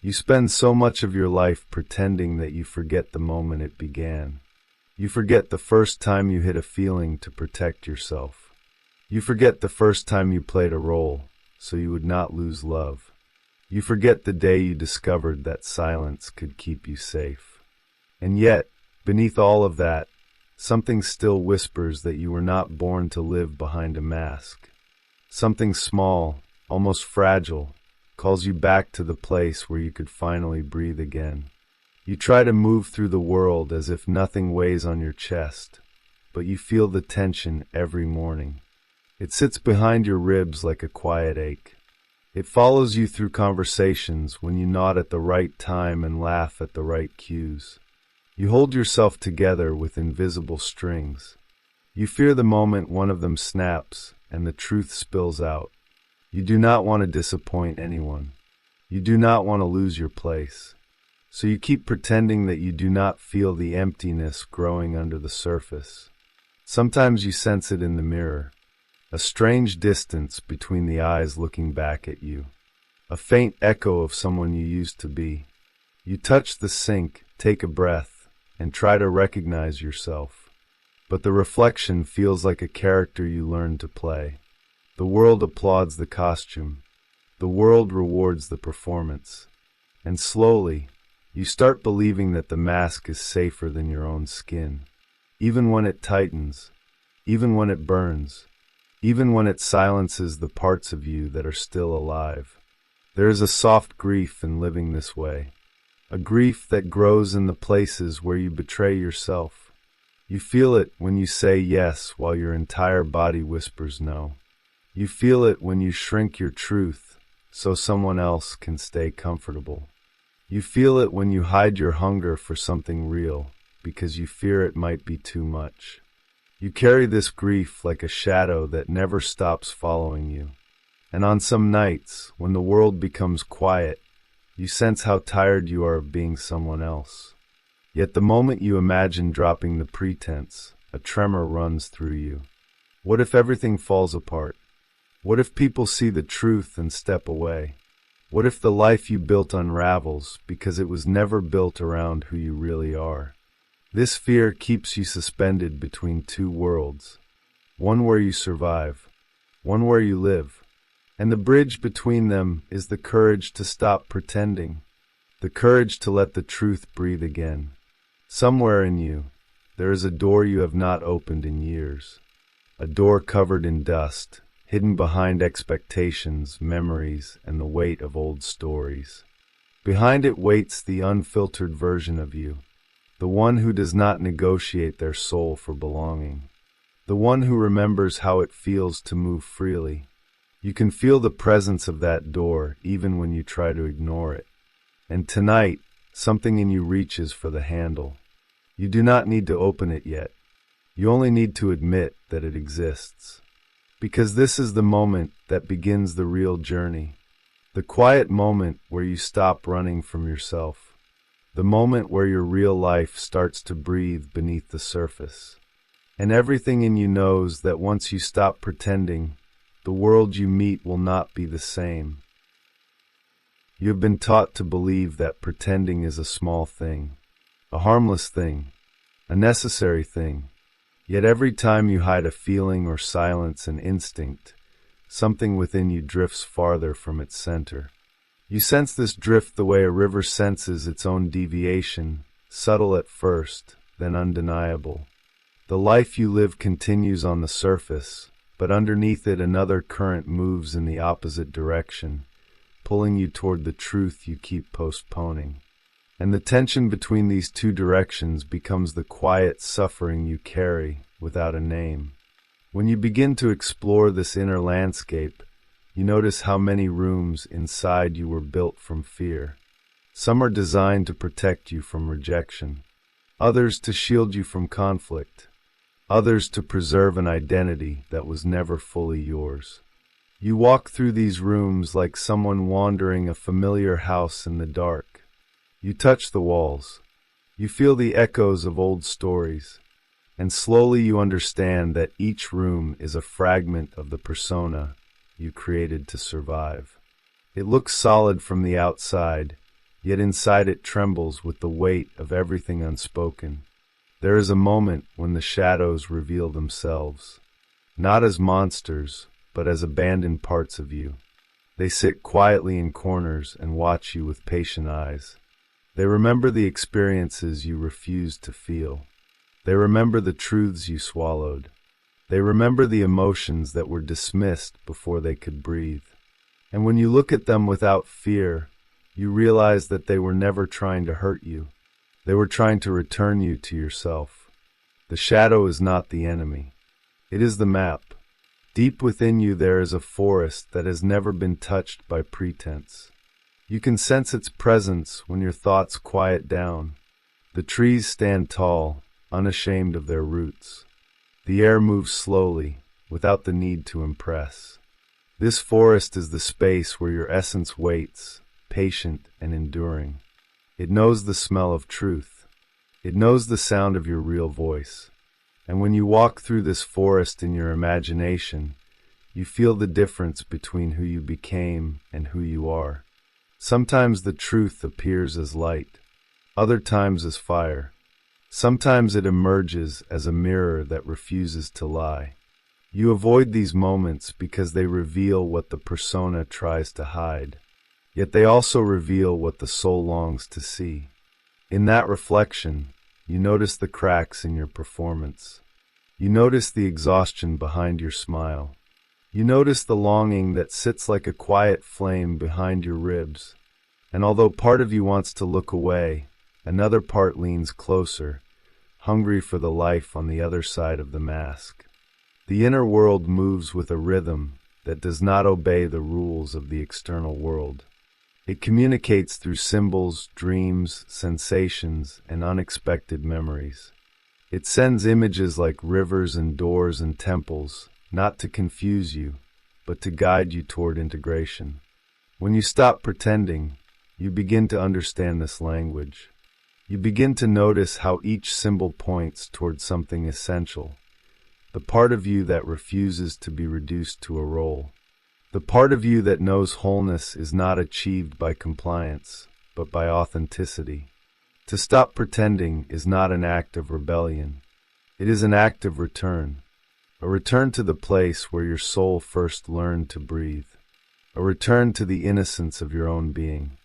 You spend so much of your life pretending that you forget the moment it began. You forget the first time you hid a feeling to protect yourself. You forget the first time you played a role so you would not lose love. You forget the day you discovered that silence could keep you safe. And yet, beneath all of that, something still whispers that you were not born to live behind a mask. Something small, almost fragile, calls you back to the place where you could finally breathe again. You try to move through the world as if nothing weighs on your chest, but you feel the tension every morning. It sits behind your ribs like a quiet ache. It follows you through conversations when you nod at the right time and laugh at the right cues. You hold yourself together with invisible strings. You fear the moment one of them snaps and the truth spills out. You do not want to disappoint anyone. You do not want to lose your place. So you keep pretending that you do not feel the emptiness growing under the surface. Sometimes you sense it in the mirror, a strange distance between the eyes looking back at you, a faint echo of someone you used to be. You touch the sink, take a breath, and try to recognize yourself. But the reflection feels like a character you learned to play. The world applauds the costume. The world rewards the performance. And slowly, you start believing that the mask is safer than your own skin. Even when it tightens, even when it burns, even when it silences the parts of you that are still alive. There is a soft grief in living this way. A grief that grows in the places where you betray yourself. You feel it when you say yes while your entire body whispers no. You feel it when you shrink your truth so someone else can stay comfortable. You feel it when you hide your hunger for something real because you fear it might be too much. You carry this grief like a shadow that never stops following you. And on some nights, when the world becomes quiet, you sense how tired you are of being someone else. Yet the moment you imagine dropping the pretense, a tremor runs through you. What if everything falls apart? What if people see the truth and step away? What if the life you built unravels because it was never built around who you really are? This fear keeps you suspended between two worlds, one where you survive, one where you live. And the bridge between them is the courage to stop pretending, the courage to let the truth breathe again. Somewhere in you, there is a door you have not opened in years, a door covered in dust, hidden behind expectations, memories, and the weight of old stories. Behind it waits the unfiltered version of you, the one who does not negotiate their soul for belonging, the one who remembers how it feels to move freely. You can feel the presence of that door even when you try to ignore it. And tonight, something in you reaches for the handle. You do not need to open it yet. You only need to admit that it exists. Because this is the moment that begins the real journey. The quiet moment where you stop running from yourself. The moment where your real life starts to breathe beneath the surface. And everything in you knows that once you stop pretending, the world you meet will not be the same. You have been taught to believe that pretending is a small thing, a harmless thing, a necessary thing. Yet every time you hide a feeling or silence an instinct, something within you drifts farther from its center. You sense this drift the way a river senses its own deviation, subtle at first, then undeniable. The life you live continues on the surface, but underneath it another current moves in the opposite direction, pulling you toward the truth you keep postponing. And the tension between these two directions becomes the quiet suffering you carry without a name. When you begin to explore this inner landscape, you notice how many rooms inside you were built from fear. Some are designed to protect you from rejection, others to shield you from conflict, others to preserve an identity that was never fully yours. You walk through these rooms like someone wandering a familiar house in the dark. You touch the walls. You feel the echoes of old stories. And slowly you understand that each room is a fragment of the persona you created to survive. It looks solid from the outside, yet inside it trembles with the weight of everything unspoken. There is a moment when the shadows reveal themselves, not as monsters, but as abandoned parts of you. They sit quietly in corners and watch you with patient eyes. They remember the experiences you refused to feel. They remember the truths you swallowed. They remember the emotions that were dismissed before they could breathe. And when you look at them without fear, you realize that they were never trying to hurt you. They were trying to return you to yourself. The shadow is not the enemy. It is the map. Deep within you there is a forest that has never been touched by pretense. You can sense its presence when your thoughts quiet down. The trees stand tall, unashamed of their roots. The air moves slowly, without the need to impress. This forest is the space where your essence waits, patient and enduring. It knows the smell of truth. It knows the sound of your real voice. And when you walk through this forest in your imagination, you feel the difference between who you became and who you are. Sometimes the truth appears as light, other times as fire. Sometimes it emerges as a mirror that refuses to lie. You avoid these moments because they reveal what the persona tries to hide, yet they also reveal what the soul longs to see. In that reflection, you notice the cracks in your performance. You notice the exhaustion behind your smile. You notice the longing that sits like a quiet flame behind your ribs. And although part of you wants to look away, another part leans closer, hungry for the life on the other side of the mask. The inner world moves with a rhythm that does not obey the rules of the external world. It communicates through symbols, dreams, sensations, and unexpected memories. It sends images like rivers and doors and temples, not to confuse you, but to guide you toward integration. When you stop pretending, you begin to understand this language. You begin to notice how each symbol points toward something essential, the part of you that refuses to be reduced to a role. The part of you that knows wholeness is not achieved by compliance, but by authenticity. To stop pretending is not an act of rebellion. It is an act of return. A return to the place where your soul first learned to breathe. A return to the innocence of your own being.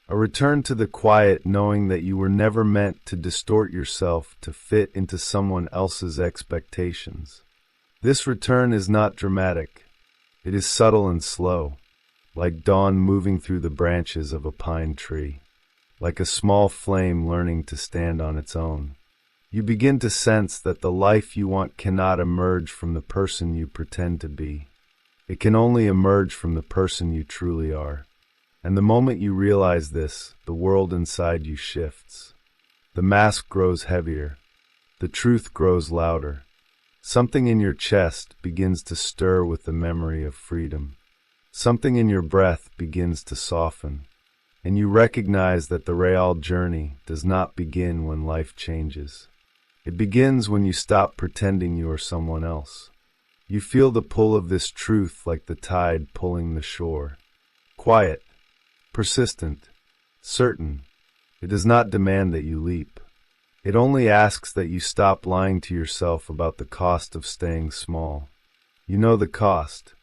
A return to the quiet knowing that you were never meant to distort yourself to fit into someone else's expectations. This return is not dramatic. It is subtle and slow, like dawn moving through the branches of a pine tree, like a small flame learning to stand on its own. You begin to sense that the life you want cannot emerge from the person you pretend to be. It can only emerge from the person you truly are. And the moment you realize this, the world inside you shifts. The mask grows heavier. The truth grows louder. Something in your chest begins to stir with the memory of freedom. Something in your breath begins to soften. And you recognize that the real journey does not begin when life changes. It begins when you stop pretending you are someone else. You feel the pull of this truth like the tide pulling the shore. Quiet. Persistent, certain. It does not demand that you leap. It only asks that you stop lying to yourself about the cost of staying small. You know the cost.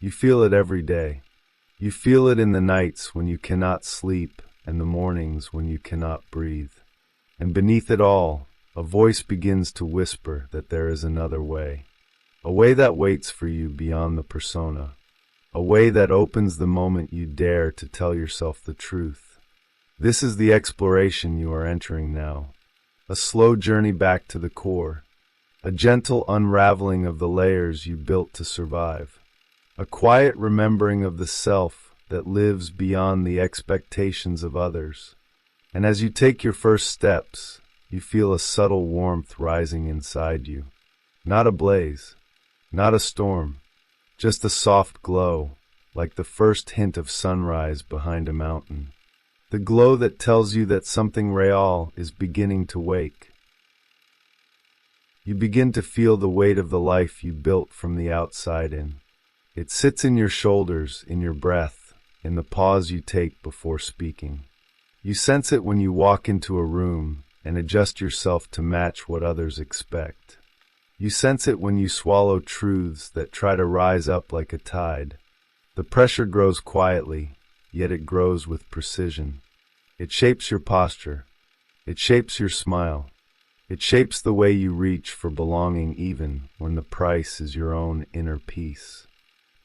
You feel it every day. You feel it in the nights when you cannot sleep and the mornings when you cannot breathe. And beneath it all, a voice begins to whisper that there is another way. A way that waits for you beyond the persona. A way that opens the moment you dare to tell yourself the truth. This is the exploration you are entering now. A slow journey back to the core. A gentle unraveling of the layers you built to survive. A quiet remembering of the self that lives beyond the expectations of others. And as you take your first steps, you feel a subtle warmth rising inside you. Not a blaze, not a storm. Just a soft glow, like the first hint of sunrise behind a mountain. The glow that tells you that something real is beginning to wake. You begin to feel the weight of the life you built from the outside in. It sits in your shoulders, in your breath, in the pause you take before speaking. You sense it when you walk into a room and adjust yourself to match what others expect. You sense it when you swallow truths that try to rise up like a tide. The pressure grows quietly, yet it grows with precision. It shapes your posture. It shapes your smile. It shapes the way you reach for belonging even when the price is your own inner peace.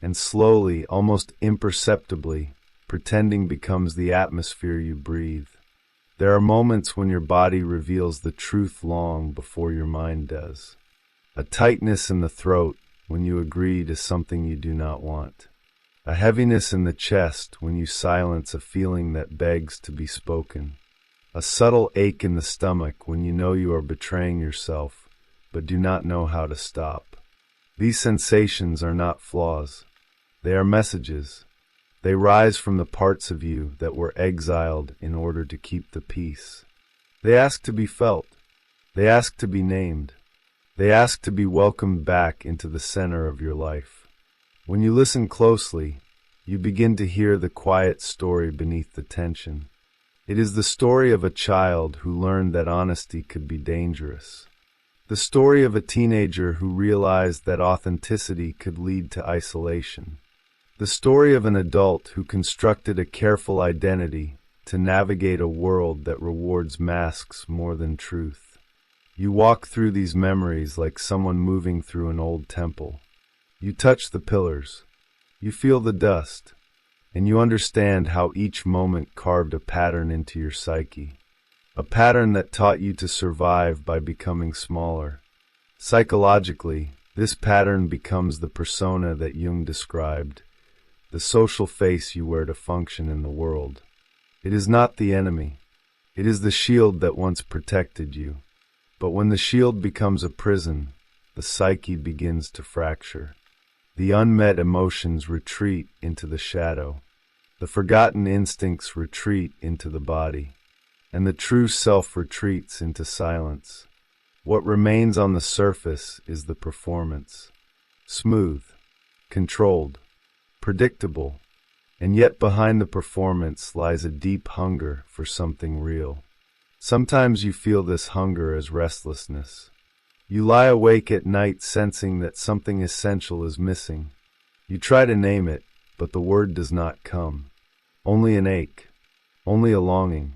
And slowly, almost imperceptibly, pretending becomes the atmosphere you breathe. There are moments when your body reveals the truth long before your mind does. A tightness in the throat when you agree to something you do not want. A heaviness in the chest when you silence a feeling that begs to be spoken. A subtle ache in the stomach when you know you are betraying yourself, but do not know how to stop. These sensations are not flaws. They are messages. They rise from the parts of you that were exiled in order to keep the peace. They ask to be felt. They ask to be named. They ask to be welcomed back into the center of your life. When you listen closely, you begin to hear the quiet story beneath the tension. It is the story of a child who learned that honesty could be dangerous. The story of a teenager who realized that authenticity could lead to isolation. The story of an adult who constructed a careful identity to navigate a world that rewards masks more than truth. You walk through these memories like someone moving through an old temple. You touch the pillars. You feel the dust. And you understand how each moment carved a pattern into your psyche. A pattern that taught you to survive by becoming smaller. Psychologically, this pattern becomes the persona that Jung described, the social face you wear to function in the world. It is not the enemy. It is the shield that once protected you. But when the shield becomes a prison, the psyche begins to fracture. The unmet emotions retreat into the shadow. The forgotten instincts retreat into the body. And the true self retreats into silence. What remains on the surface is the performance. Smooth, controlled, predictable, and yet behind the performance lies a deep hunger for something real. Sometimes you feel this hunger as restlessness. You lie awake at night sensing that something essential is missing. You try to name it, but the word does not come. Only an ache, only a longing,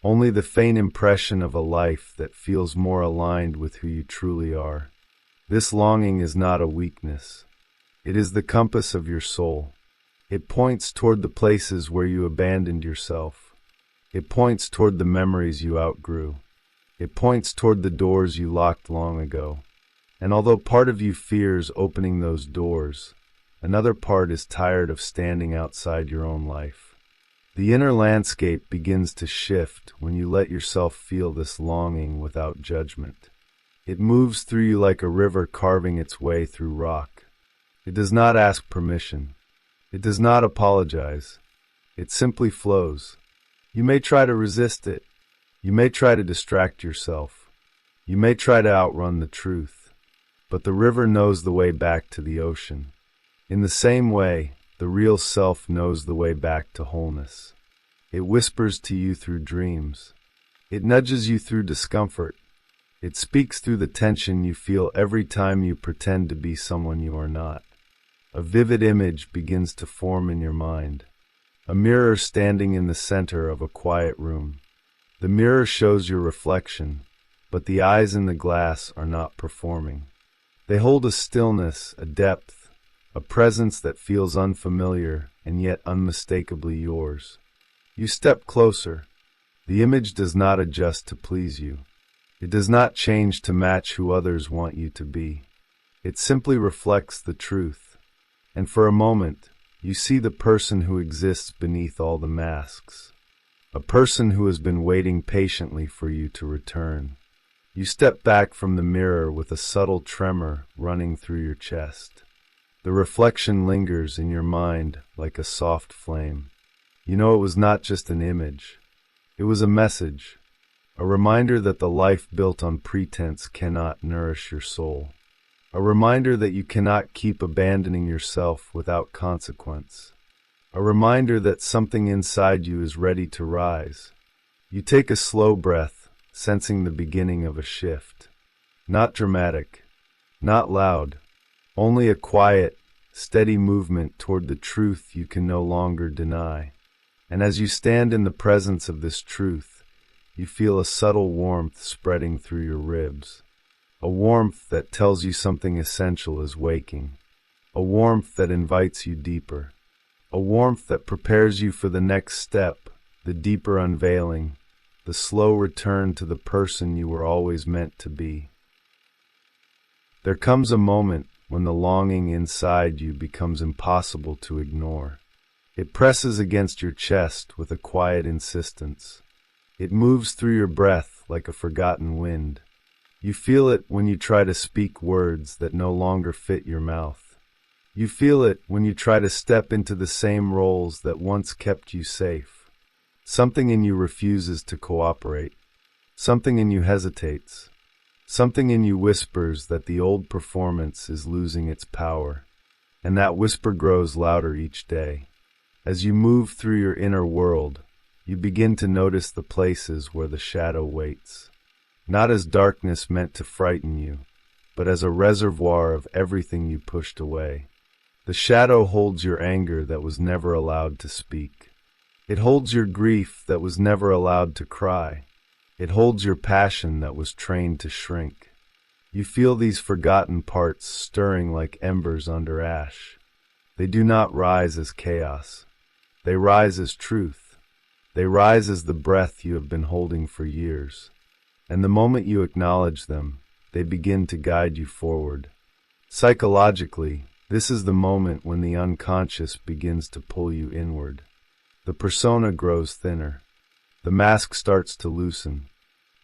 only the faint impression of a life that feels more aligned with who you truly are. This longing is not a weakness. It is the compass of your soul. It points toward the places where you abandoned yourself. It points toward the memories you outgrew. It points toward the doors you locked long ago. And although part of you fears opening those doors, another part is tired of standing outside your own life. The inner landscape begins to shift when you let yourself feel this longing without judgment. It moves through you like a river carving its way through rock. It does not ask permission. It does not apologize. It simply flows. You may try to resist it. You may try to distract yourself. You may try to outrun the truth. But the river knows the way back to the ocean. In the same way, the real self knows the way back to wholeness. It whispers to you through dreams. It nudges you through discomfort. It speaks through the tension you feel every time you pretend to be someone you are not. A vivid image begins to form in your mind. A mirror standing in the center of a quiet room. The mirror shows your reflection, but the eyes in the glass are not performing. They hold a stillness, a depth, a presence that feels unfamiliar and yet unmistakably yours. You step closer. The image does not adjust to please you. It does not change to match who others want you to be. It simply reflects the truth. And for a moment, you see the person who exists beneath all the masks. A person who has been waiting patiently for you to return. You step back from the mirror with a subtle tremor running through your chest. The reflection lingers in your mind like a soft flame. You know it was not just an image. It was a message, a reminder that the life built on pretense cannot nourish your soul. A reminder that you cannot keep abandoning yourself without consequence. A reminder that something inside you is ready to rise. You take a slow breath, sensing the beginning of a shift. Not dramatic, not loud, only a quiet, steady movement toward the truth you can no longer deny. And as you stand in the presence of this truth, you feel a subtle warmth spreading through your ribs. A warmth that tells you something essential is waking. A warmth that invites you deeper. A warmth that prepares you for the next step, the deeper unveiling, the slow return to the person you were always meant to be. There comes a moment when the longing inside you becomes impossible to ignore. It presses against your chest with a quiet insistence. It moves through your breath like a forgotten wind. You feel it when you try to speak words that no longer fit your mouth. You feel it when you try to step into the same roles that once kept you safe. Something in you refuses to cooperate. Something in you hesitates. Something in you whispers that the old performance is losing its power. And that whisper grows louder each day. As you move through your inner world, you begin to notice the places where the shadow waits. Not as darkness meant to frighten you, but as a reservoir of everything you pushed away. The shadow holds your anger that was never allowed to speak. It holds your grief that was never allowed to cry. It holds your passion that was trained to shrink. You feel these forgotten parts stirring like embers under ash. They do not rise as chaos. They rise as truth. They rise as the breath you have been holding for years. And the moment you acknowledge them, they begin to guide you forward. Psychologically, this is the moment when the unconscious begins to pull you inward. The persona grows thinner. The mask starts to loosen.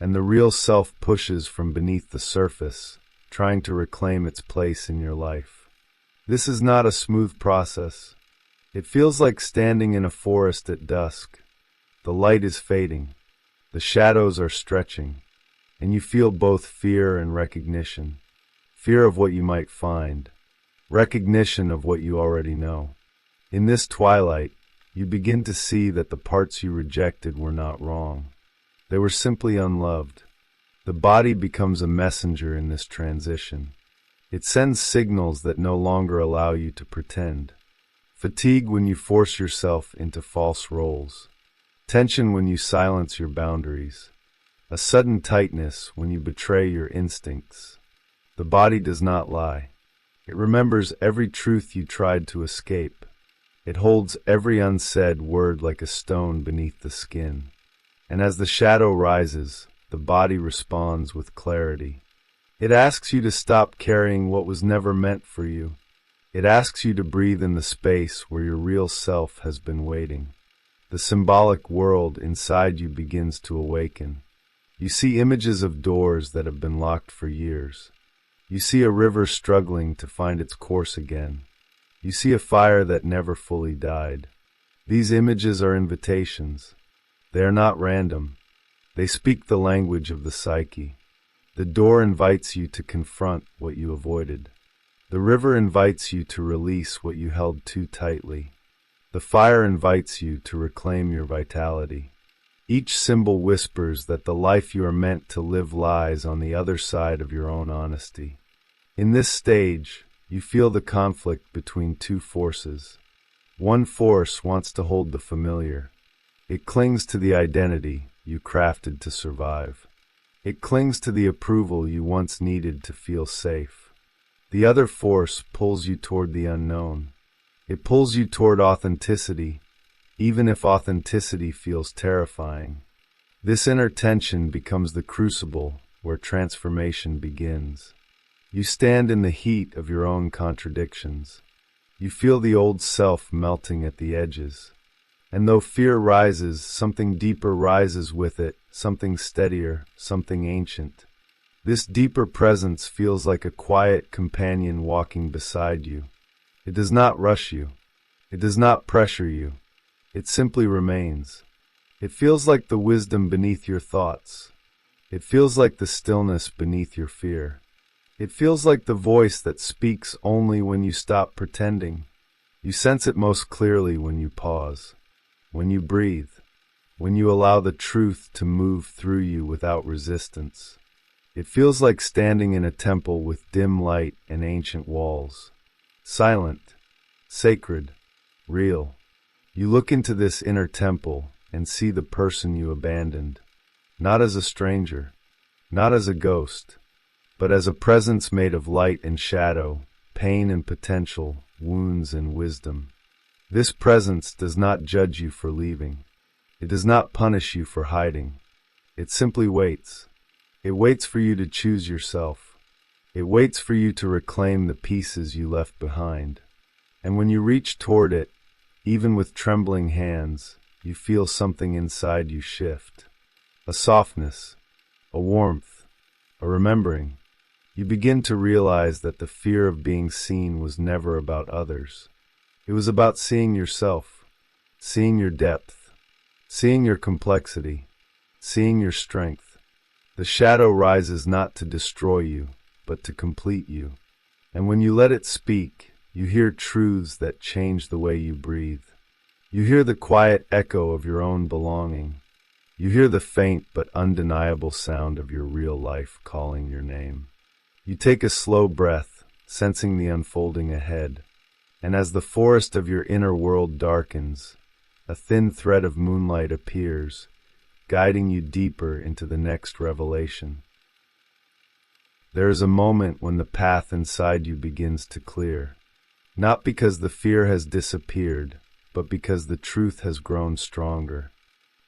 And the real self pushes from beneath the surface, trying to reclaim its place in your life. This is not a smooth process. It feels like standing in a forest at dusk. The light is fading. The shadows are stretching. And you feel both fear and recognition. Fear of what you might find. Recognition of what you already know. In this twilight, you begin to see that the parts you rejected were not wrong. They were simply unloved. The body becomes a messenger in this transition. It sends signals that no longer allow you to pretend. Fatigue when you force yourself into false roles. Tension when you silence your boundaries. A sudden tightness when you betray your instincts. The body does not lie. It remembers every truth you tried to escape. It holds every unsaid word like a stone beneath the skin. And as the shadow rises, the body responds with clarity. It asks you to stop carrying what was never meant for you. It asks you to breathe in the space where your real self has been waiting. The symbolic world inside you begins to awaken. You see images of doors that have been locked for years. You see a river struggling to find its course again. You see a fire that never fully died. These images are invitations. They are not random. They speak the language of the psyche. The door invites you to confront what you avoided. The river invites you to release what you held too tightly. The fire invites you to reclaim your vitality. Each symbol whispers that the life you are meant to live lies on the other side of your own honesty. In this stage, you feel the conflict between two forces. One force wants to hold the familiar. It clings to the identity you crafted to survive. It clings to the approval you once needed to feel safe. The other force pulls you toward the unknown. It pulls you toward authenticity, even if authenticity feels terrifying. This inner tension becomes the crucible where transformation begins. You stand in the heat of your own contradictions. You feel the old self melting at the edges. And though fear rises, something deeper rises with it, something steadier, something ancient. This deeper presence feels like a quiet companion walking beside you. It does not rush you. It does not pressure you. It simply remains. It feels like the wisdom beneath your thoughts. It feels like the stillness beneath your fear. It feels like the voice that speaks only when you stop pretending. You sense it most clearly when you pause, when you breathe, when you allow the truth to move through you without resistance. It feels like standing in a temple with dim light and ancient walls. Silent, sacred, real. You look into this inner temple and see the person you abandoned, not as a stranger, not as a ghost, but as a presence made of light and shadow, pain and potential, wounds and wisdom. This presence does not judge you for leaving. It does not punish you for hiding. It simply waits. It waits for you to choose yourself. It waits for you to reclaim the pieces you left behind. And when you reach toward it, even with trembling hands, you feel something inside you shift. A softness, a warmth, a remembering. You begin to realize that the fear of being seen was never about others. It was about seeing yourself, seeing your depth, seeing your complexity, seeing your strength. The shadow rises not to destroy you, but to complete you. And when you let it speak, you hear truths that change the way you breathe. You hear the quiet echo of your own belonging. You hear the faint but undeniable sound of your real life calling your name. You take a slow breath, sensing the unfolding ahead. And as the forest of your inner world darkens, a thin thread of moonlight appears, guiding you deeper into the next revelation. There is a moment when the path inside you begins to clear, not because the fear has disappeared, but because the truth has grown stronger.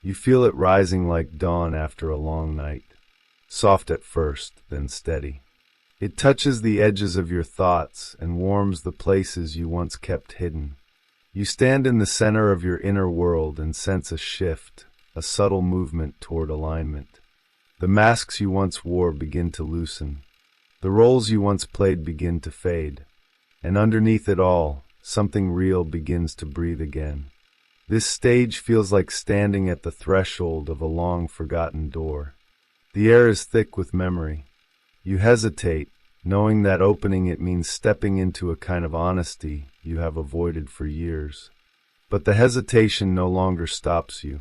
You feel it rising like dawn after a long night, soft at first, then steady. It touches the edges of your thoughts and warms the places you once kept hidden. You stand in the center of your inner world and sense a shift, a subtle movement toward alignment. The masks you once wore begin to loosen. The roles you once played begin to fade. And underneath it all, something real begins to breathe again. This stage feels like standing at the threshold of a long-forgotten door. The air is thick with memory. You hesitate, knowing that opening it means stepping into a kind of honesty you have avoided for years. But the hesitation no longer stops you.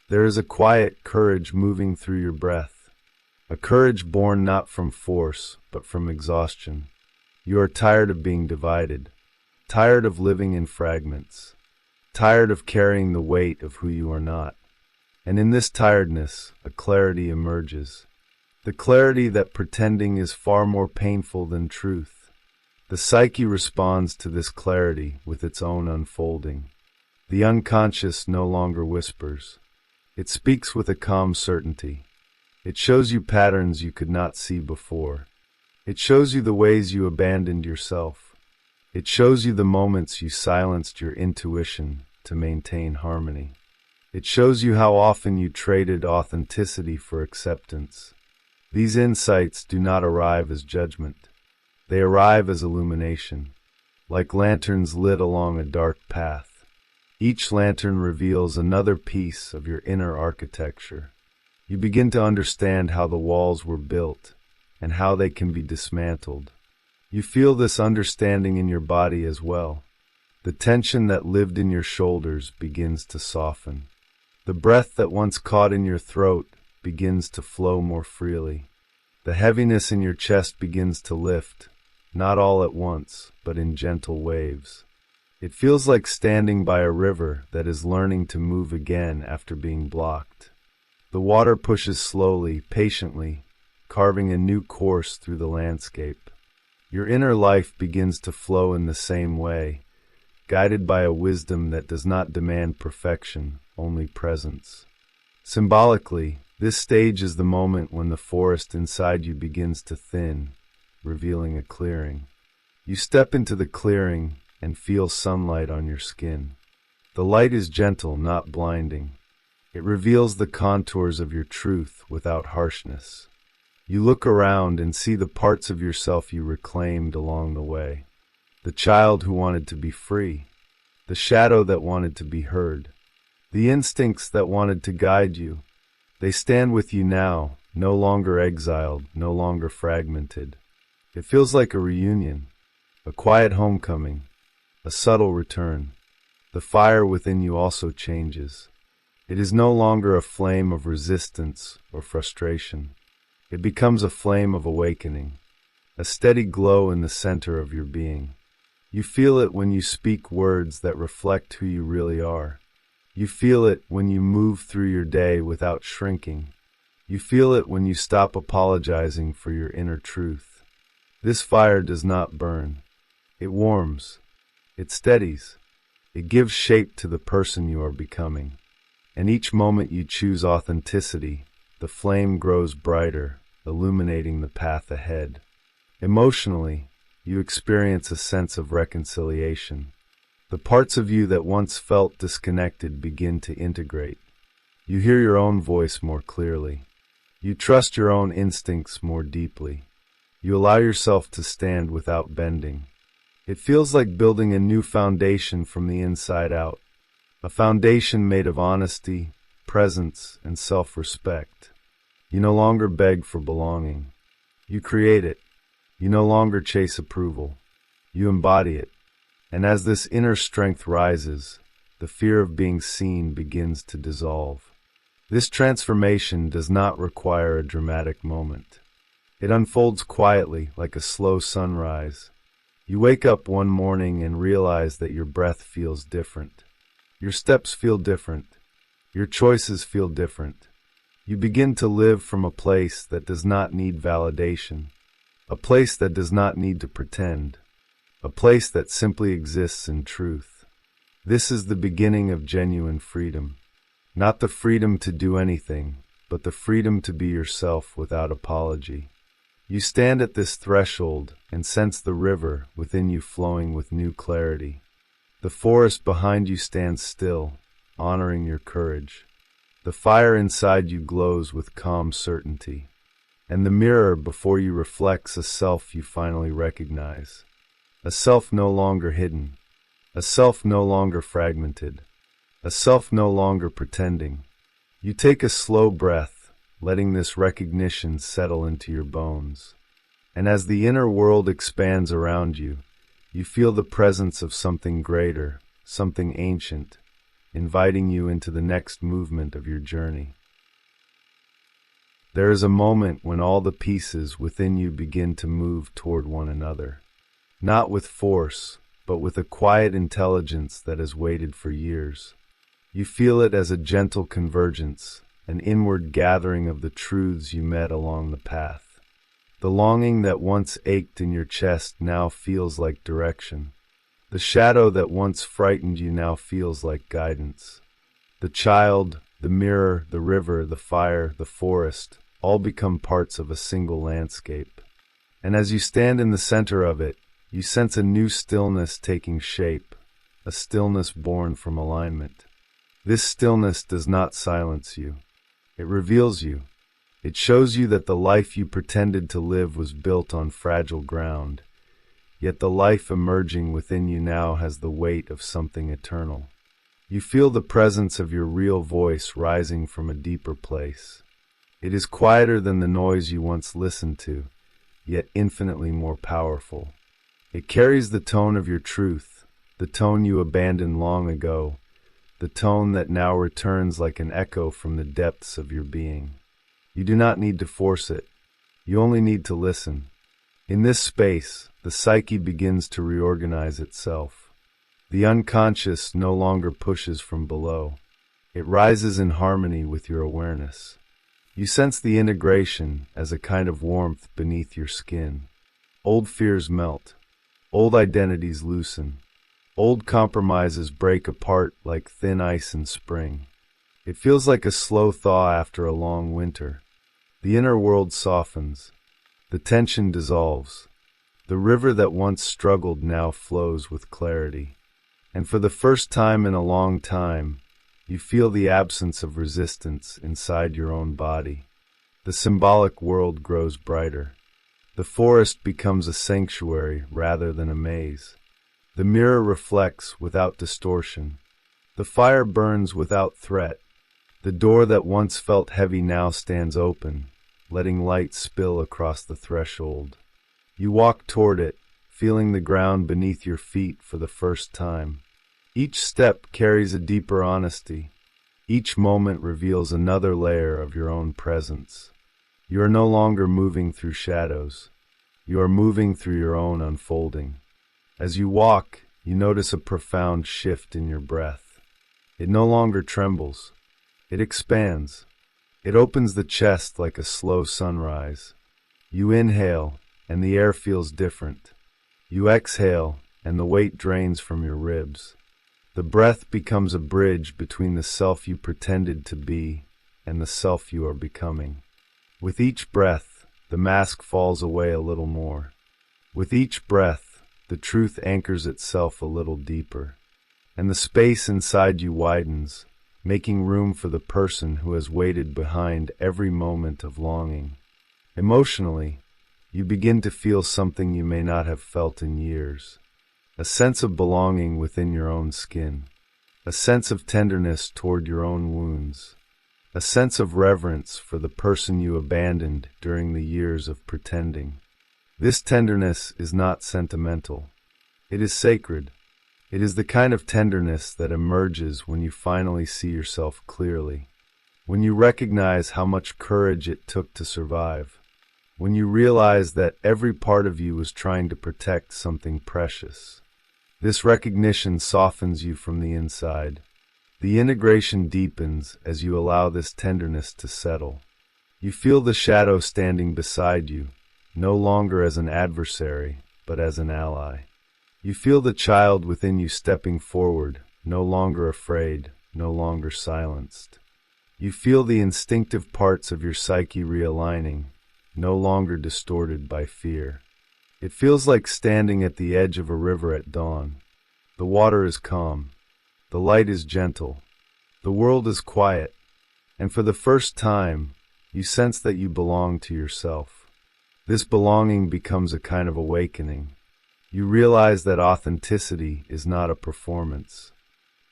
There is a quiet courage moving through your breath, a courage born not from force, but from exhaustion. You are tired of being divided, tired of living in fragments, tired of carrying the weight of who you are not. And in this tiredness, a clarity emerges. The clarity that pretending is far more painful than truth. The psyche responds to this clarity with its own unfolding. The unconscious no longer whispers. It speaks with a calm certainty. It shows you patterns you could not see before. It shows you the ways you abandoned yourself. It shows you the moments you silenced your intuition to maintain harmony. It shows you how often you traded authenticity for acceptance. These insights do not arrive as judgment. They arrive as illumination, like lanterns lit along a dark path. Each lantern reveals another piece of your inner architecture. You begin to understand how the walls were built and how they can be dismantled. You feel this understanding in your body as well. The tension that lived in your shoulders begins to soften. The breath that once caught in your throat begins to flow more freely. The heaviness in your chest begins to lift, not all at once, but in gentle waves. It feels like standing by a river that is learning to move again after being blocked. The water pushes slowly, patiently, carving a new course through the landscape. Your inner life begins to flow in the same way, guided by a wisdom that does not demand perfection, only presence. Symbolically, this stage is the moment when the forest inside you begins to thin, revealing a clearing. You step into the clearing and feel sunlight on your skin. The light is gentle, not blinding. It reveals the contours of your truth without harshness. You look around and see the parts of yourself you reclaimed along the way. The child who wanted to be free. The shadow that wanted to be heard. The instincts that wanted to guide you. They stand with you now, no longer exiled, no longer fragmented. It feels like a reunion, a quiet homecoming, a subtle return. The fire within you also changes. It is no longer a flame of resistance or frustration. It becomes a flame of awakening, a steady glow in the center of your being. You feel it when you speak words that reflect who you really are. You feel it when you move through your day without shrinking. You feel it when you stop apologizing for your inner truth. This fire does not burn. It warms. It steadies. It gives shape to the person you are becoming. And each moment you choose authenticity, the flame grows brighter, illuminating the path ahead. Emotionally, you experience a sense of reconciliation. The parts of you that once felt disconnected begin to integrate. You hear your own voice more clearly. You trust your own instincts more deeply. You allow yourself to stand without bending. It feels like building a new foundation from the inside out. A foundation made of honesty, presence, and self-respect. You no longer beg for belonging. You create it. You no longer chase approval. You embody it. And as this inner strength rises, the fear of being seen begins to dissolve. This transformation does not require a dramatic moment. It unfolds quietly like a slow sunrise. You wake up one morning and realize that your breath feels different. Your steps feel different. Your choices feel different. You begin to live from a place that does not need validation, a place that does not need to pretend, a place that simply exists in truth. This is the beginning of genuine freedom. Not the freedom to do anything, but the freedom to be yourself without apology. You stand at this threshold and sense the river within you flowing with new clarity. The forest behind you stands still, honoring your courage. The fire inside you glows with calm certainty. And the mirror before you reflects a self you finally recognize. A self no longer hidden. A self no longer fragmented. A self no longer pretending. You take a slow breath, letting this recognition settle into your bones. And as the inner world expands around you, you feel the presence of something greater, something ancient, inviting you into the next movement of your journey. There is a moment when all the pieces within you begin to move toward one another. Not with force, but with a quiet intelligence that has waited for years. You feel it as a gentle convergence, an inward gathering of the truths you met along the path. The longing that once ached in your chest now feels like direction. The shadow that once frightened you now feels like guidance. The child, the mirror, the river, the fire, the forest, all become parts of a single landscape. And as you stand in the center of it, you sense a new stillness taking shape, a stillness born from alignment. This stillness does not silence you. It reveals you. It shows you that the life you pretended to live was built on fragile ground, yet the life emerging within you now has the weight of something eternal. You feel the presence of your real voice rising from a deeper place. It is quieter than the noise you once listened to, yet infinitely more powerful. It carries the tone of your truth, the tone you abandoned long ago, the tone that now returns like an echo from the depths of your being. You do not need to force it. You only need to listen. In this space, the psyche begins to reorganize itself. The unconscious no longer pushes from below. It rises in harmony with your awareness. You sense the integration as a kind of warmth beneath your skin. Old fears melt. Old identities loosen. Old compromises break apart like thin ice in spring. It feels like a slow thaw after a long winter. The inner world softens. The tension dissolves. The river that once struggled now flows with clarity. And for the first time in a long time, you feel the absence of resistance inside your own body. The symbolic world grows brighter. The forest becomes a sanctuary rather than a maze. The mirror reflects without distortion. The fire burns without threat. The door that once felt heavy now stands open, letting light spill across the threshold. You walk toward it, feeling the ground beneath your feet for the first time. Each step carries a deeper honesty. Each moment reveals another layer of your own presence. You are no longer moving through shadows. You are moving through your own unfolding. As you walk, you notice a profound shift in your breath. It no longer trembles. It expands. It opens the chest like a slow sunrise. You inhale, and the air feels different. You exhale, and the weight drains from your ribs. The breath becomes a bridge between the self you pretended to be and the self you are becoming. With each breath, the mask falls away a little more. With each breath, the truth anchors itself a little deeper, and the space inside you widens, making room for the person who has waited behind every moment of longing. Emotionally, you begin to feel something you may not have felt in years. A sense of belonging within your own skin. A sense of tenderness toward your own wounds. A sense of reverence for the person you abandoned during the years of pretending. This tenderness is not sentimental. It is sacred. It is the kind of tenderness that emerges when you finally see yourself clearly. When you recognize how much courage it took to survive. When you realize that every part of you was trying to protect something precious. This recognition softens you from the inside. The integration deepens as you allow this tenderness to settle. You feel the shadow standing beside you, no longer as an adversary, but as an ally. You feel the child within you stepping forward, no longer afraid, no longer silenced. You feel the instinctive parts of your psyche realigning, no longer distorted by fear. It feels like standing at the edge of a river at dawn. The water is calm. The light is gentle. The world is quiet. And for the first time, you sense that you belong to yourself. This belonging becomes a kind of awakening. You realize that authenticity is not a performance.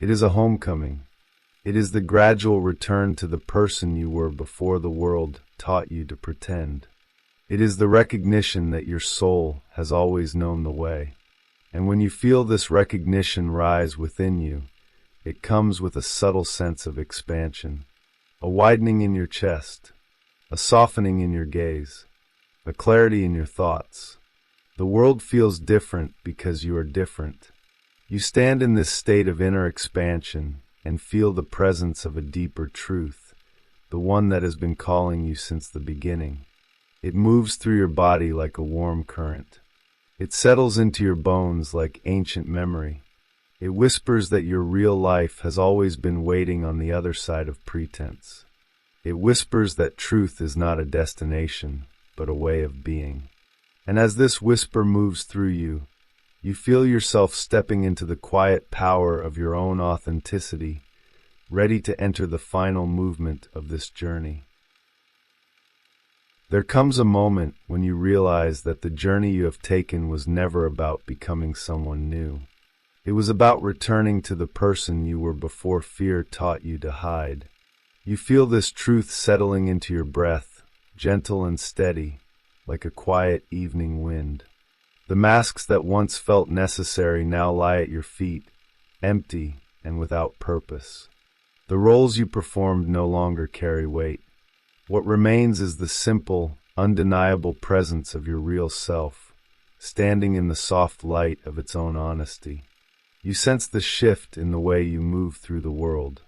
It is a homecoming. It is the gradual return to the person you were before the world taught you to pretend. It is the recognition that your soul has always known the way. And when you feel this recognition rise within you, it comes with a subtle sense of expansion, a widening in your chest, a softening in your gaze, a clarity in your thoughts. The world feels different because you are different. You stand in this state of inner expansion and feel the presence of a deeper truth, the one that has been calling you since the beginning. It moves through your body like a warm current. It settles into your bones like ancient memory. It whispers that your real life has always been waiting on the other side of pretense. It whispers that truth is not a destination, but a way of being. And as this whisper moves through you, you feel yourself stepping into the quiet power of your own authenticity, ready to enter the final movement of this journey. There comes a moment when you realize that the journey you have taken was never about becoming someone new. It was about returning to the person you were before fear taught you to hide. You feel this truth settling into your breath, gentle and steady, like a quiet evening wind. The masks that once felt necessary now lie at your feet, empty and without purpose. The roles you performed no longer carry weight. What remains is the simple, undeniable presence of your real self, standing in the soft light of its own honesty. You sense the shift in the way you move through the world.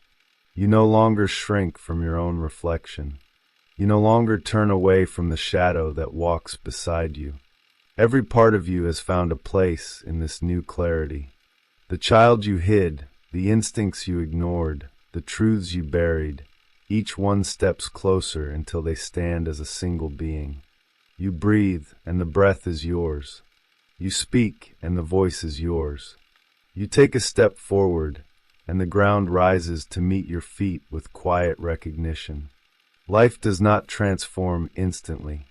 You no longer shrink from your own reflection. You no longer turn away from the shadow that walks beside you. Every part of you has found a place in this new clarity. The child you hid, the instincts you ignored, the truths you buried, each one steps closer until they stand as a single being. You breathe, and the breath is yours. You speak, and the voice is yours. You take a step forward, and the ground rises to meet your feet with quiet recognition. Life does not transform instantly.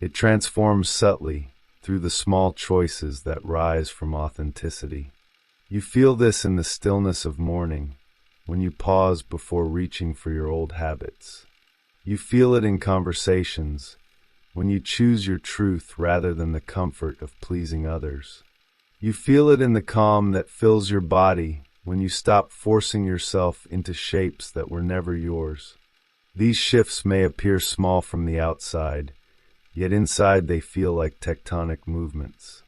It transforms subtly through the small choices that rise from authenticity. You feel this in the stillness of morning, when you pause before reaching for your old habits. You feel it in conversations, when you choose your truth rather than the comfort of pleasing others. You feel it in the calm that fills your body when you stop forcing yourself into shapes that were never yours. These shifts may appear small from the outside, yet inside they feel like tectonic movements.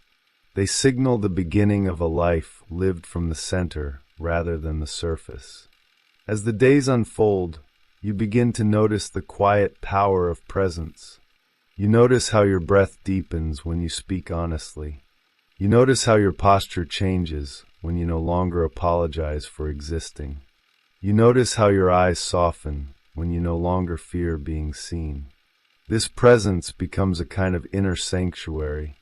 They signal the beginning of a life lived from the center rather than the surface. As the days unfold, you begin to notice the quiet power of presence. You notice how your breath deepens when you speak honestly. You notice how your posture changes when you no longer apologize for existing. You notice how your eyes soften when you no longer fear being seen. This presence becomes a kind of inner sanctuary,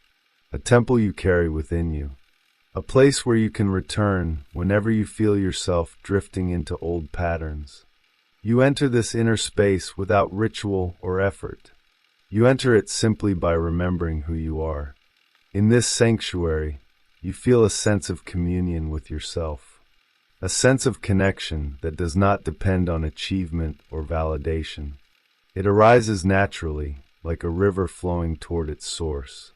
a temple you carry within you, a place where you can return whenever you feel yourself drifting into old patterns. You enter this inner space without ritual or effort. You enter it simply by remembering who you are. In this sanctuary, you feel a sense of communion with yourself, a sense of connection that does not depend on achievement or validation. It arises naturally, like a river flowing toward its source.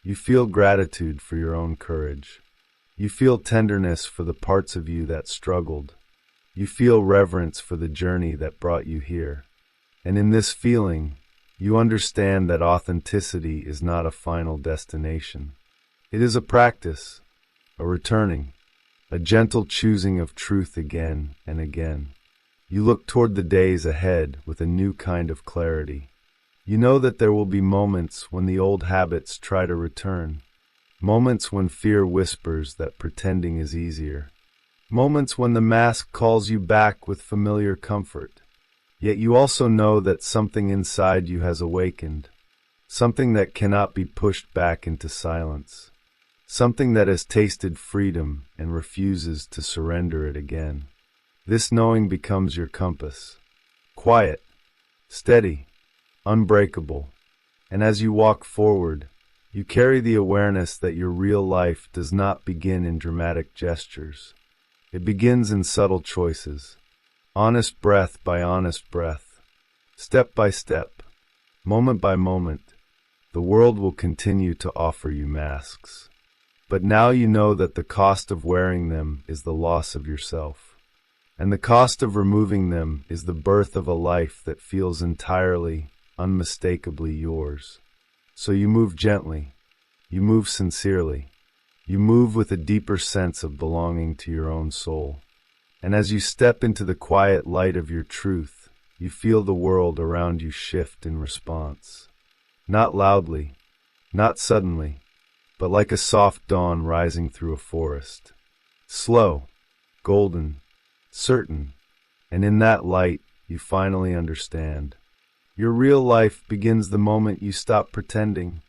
You feel gratitude for your own courage. You feel tenderness for the parts of you that struggled. You feel reverence for the journey that brought you here. And in this feeling, you understand that authenticity is not a final destination. It is a practice, a returning, a gentle choosing of truth again and again. You look toward the days ahead with a new kind of clarity. You know that there will be moments when the old habits try to return, moments when fear whispers that pretending is easier, moments when the mask calls you back with familiar comfort. Yet you also know that something inside you has awakened, something that cannot be pushed back into silence, something that has tasted freedom and refuses to surrender it again. This knowing becomes your compass, quiet, steady, unbreakable, and as you walk forward, you carry the awareness that your real life does not begin in dramatic gestures. It begins in subtle choices, honest breath by honest breath, step by step, moment by moment. The world will continue to offer you masks, but now you know that the cost of wearing them is the loss of yourself, and the cost of removing them is the birth of a life that feels entirely, unmistakably yours. So you move gently, you move sincerely, you move with a deeper sense of belonging to your own soul. And as you step into the quiet light of your truth, you feel the world around you shift in response. Not loudly, not suddenly, but like a soft dawn rising through a forest. Slow, golden, certain, and in that light you finally understand. Your real life begins the moment you stop pretending,